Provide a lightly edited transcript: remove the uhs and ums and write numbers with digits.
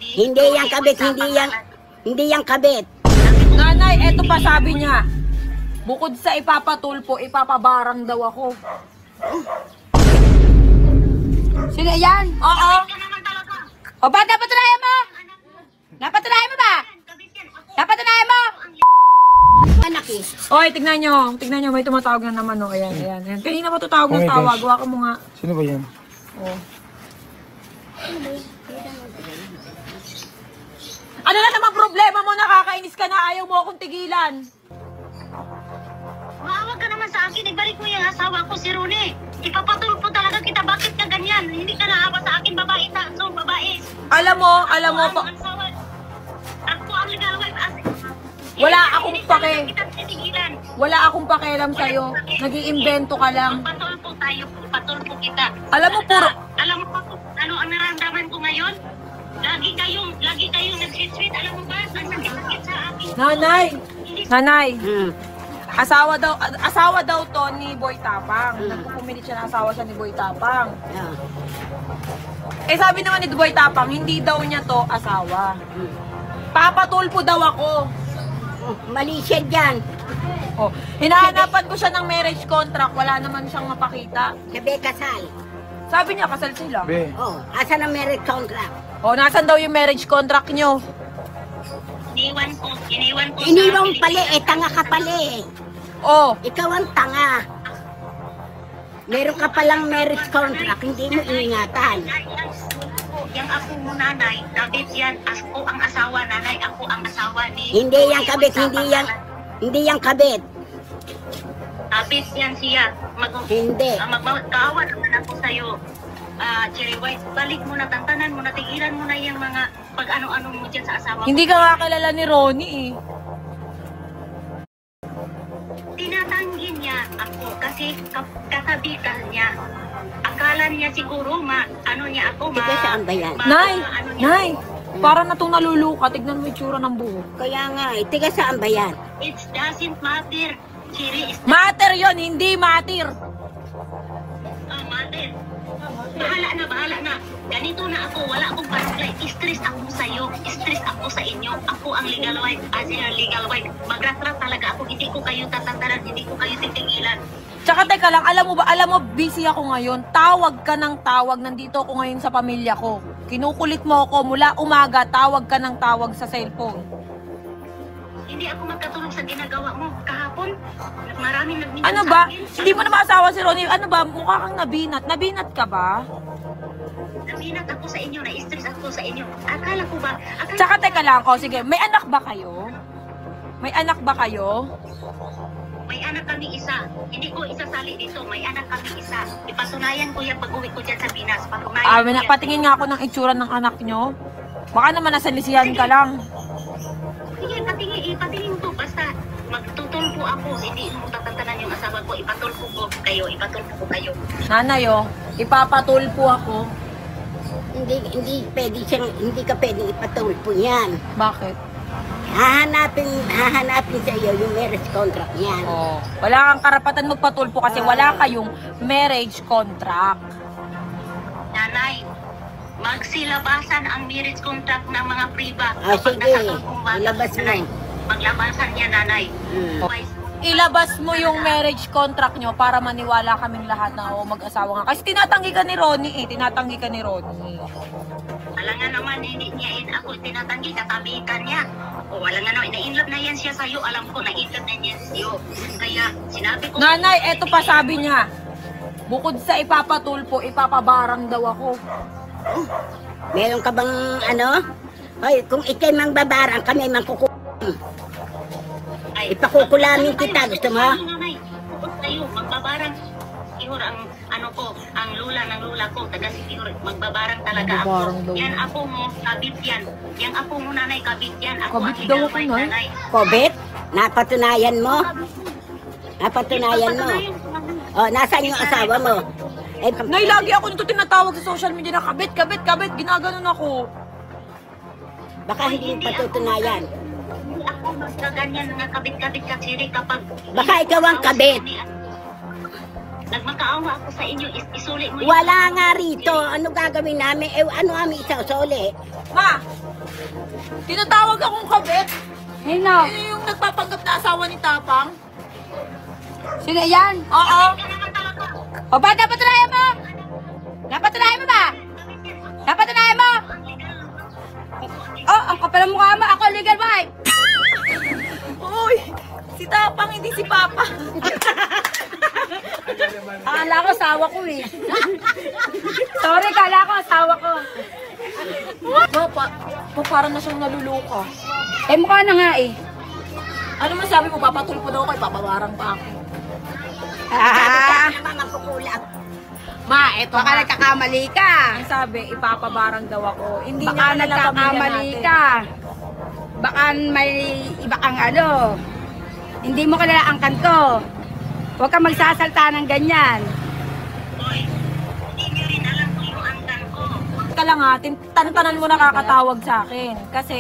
Hindi yan kabit, hindi yan kabit. Nanay, eto pa sabi niya. Bukod sa ipapatulpo, ipapabarang daw ako. Sino yan? Oo. O ba, napatunayan mo? Napatunayan mo ba? Napatunayan mo? Anak eh. Oy, tignan nyo. Tignan nyo, may tumatawag na naman. Oh. Ayan, ayan, ayan. Kanina pa tutawag ng tawag. Gawa ka mo nga. Sino ba yan? Oh. Ano na naman problema mo? Nakakainis ka na. Ayaw mo akong tigilan. Maawag ka naman sa akin. Ibalik mo yung asawa ko, si Rune. Ipapatulpo talaga kita. Bakit ka ganyan? Hindi ka naawa sa akin, babae ta. So, babae. Alam mo po. Ako ang legal wife. Wala akong pake. Kitang titigilan. Wala akong pakialam sa'yo. Nag-iimbento ka lang. Patulpo tayo. Patulpo kita. Alam mo, puro... Alam mo pa ano ang naramdaman ko ngayon? Lagi kayong nag-sweet. Alam mo ba? Ang sakit-sakit sa akin. Nanay. Asawa daw to ni Boy Tapang. Nagpupumilit siya na asawa siya ni Boy Tapang. Eh sabi naman ni Boy Tapang, hindi daw niya to asawa. Papatulpo daw ako. Mali siya dyan. Oh, hinahanapan ko siya ng marriage contract, wala naman siyang mapakita. Sabi kasal. Sabi niya kasal sila. Be. Oh, asan ang marriage contract? Oh, nasan daw yung marriage contract niyo? Iniwan ko. Iniwang pala eh, tanga ka pala eh. Oh, Ikaw ang tanga. Meron ka palang marriage contract, hindi mo ingatan. Yang ako mo nanay, kabit yan. Ako ang asawa, nanay. Ako ang asawa ni... Hindi yan kabit, hindi yan kabit. Kabit yan siya. Hindi. Magkaawa naman ako sa'yo. Cherry White, balik mo na, tantanan mo na, tigilan mo na yung mga pag ano-ano mo dyan sa asawa hindi ko. ka nga kilala ni Ronnie eh. Tinatanggi niya ako kasi kakabitan niya. Akala niya siguro ano niya ako Sige, saan ba yan? Nay, para na itong naluluka, tignan mo yung tsura ng buhok. Kaya nga eh, tiga saan ba yan? It doesn't matter. Cherry is Matter yon, hindi matter. matter. Bahala na. Ganito na ako, wala akong barangay. Stress ako sa'yo, stress ako sa inyo. Ako ang legal wife, as in legal wife. Magratrat talaga ako, hindi ko kayo tatantaran, hindi ko kayo titingilan. Tsaka teka lang, alam mo, busy ako ngayon. Tawag ka ng tawag, nandito ako ngayon sa pamilya ko. Kinukulit mo ako mula umaga, tawag ka ng tawag sa cellphone. Hindi ako magkatulog sa ginagawa mo. Kahapon, maraming nagminsan Ano sa ba? akin. Hindi mo na maasawa si Ronnie. Ano ba? Mukha kang nabinat. Nabinat ka ba? Naminat ako sa inyo, na-stress ako sa inyo. Akala ko ba? Tsaka teka lang, sige, may anak ba kayo? May anak ba kayo? May anak kami isa. Hindi ko isasali dito. May anak kami isa. Ipatunayan ko yan pag-uwi ko dyan sa Pinas. Patunayan ko yan. Patingin nga ako ng itsura ng anak nyo. Baka naman nasa lisihan ka lang. Sige, ipatingin to. Basta magtutulpo ako. Hindi mo tatantanan yung asawa ko. Ipatulpo ko kayo. Nanay, ipapatulpo ako. Hindi ka pwedeng ipatulpo yan. Bakit? Hahanapin sa iyo yung marriage contract niyan. Oh, wala kang karapatan magpatulpo kasi wala kayong marriage contract. Nanay, magsilabasan ang marriage contract ng mga priba. Sige, ilabas mo. Maglabasan niya, nanay. Ilabas mo yung marriage contract nyo para maniwala kaming lahat na mag-asawa nga. Kasi tinatanggi ka ni Ronnie Wala nga naman, hindi niya ako tinatanggi, katabikan niya. O wala nga naman, na-inlove na yan siya sa'yo. Alam ko, na-inlove na yan sa'yo. Kaya, sinabi ko... Nanay, eto pa sabi niya. Bukod sa ipapatulpo, ipapabarang daw ako. Meron ka bang Hoy, kung ikay mang babarang, kami mang ipakukulamin kita. Gusto mo? Nanay, bukod sa'yo, magbabarang. Siguro ang lula ng lula ko, taga siguro, magbabarang talaga ako. Yan apo mo, kabit yan. Yang apo mo, nanay, kabit yan. Ako Kabit ang daw legal ako, wife, Nay. nanay. Kobit? Napatunayan mo? Napatunayan mo? Oh, nasaan yung asawa mo? Nay, lagi ako nito tinatawag sa social media na kabit. Ginaganon ako. Baka hindi mo patutunayan. Hindi ako magkaganyan nga kabit-kabit ka, Siri, kapag... Baka ikaw ang kabit. nagmakaawa ako sa inyo, isuli mo Wala nga rito. Ano gagawin namin? Eh, ano kami isausuli? Ma! Tinatawag akong kabit. Sino? Sino yung nagpapanggap na asawa ni Tapang? Sino yan? Oo. O ba, napatunayan mo? Napatunayan mo ba? Napatunayan mo? Oh, ang kapal ng mukha mo. Ako legal wife. Uy! Si Tapang, hindi si Papa. Akala ko asawa ko eh. Sorry, kala ko asawa ko. Parang na siyang naluluko. Eh, mukha na nga eh. Ano masabi mo? Papatulpo daw ako, ipapabarang pa ako. Ah, Naman magkukulang. Ma, eto baka nga. nagkakamali ka. Ang sabi, ipapabarang daw ako. Hindi Baka nga nila pamilya nagkakamali natin. ka. Baka may iba kang ano. Hindi mo kilala ang kanto. Huwag kang magsasalta ng ganyan. Boy, hindi niyo rin alam kung yung angkan ko. Ka lang ha, tantanan mo nakakatawag sa akin. Kasi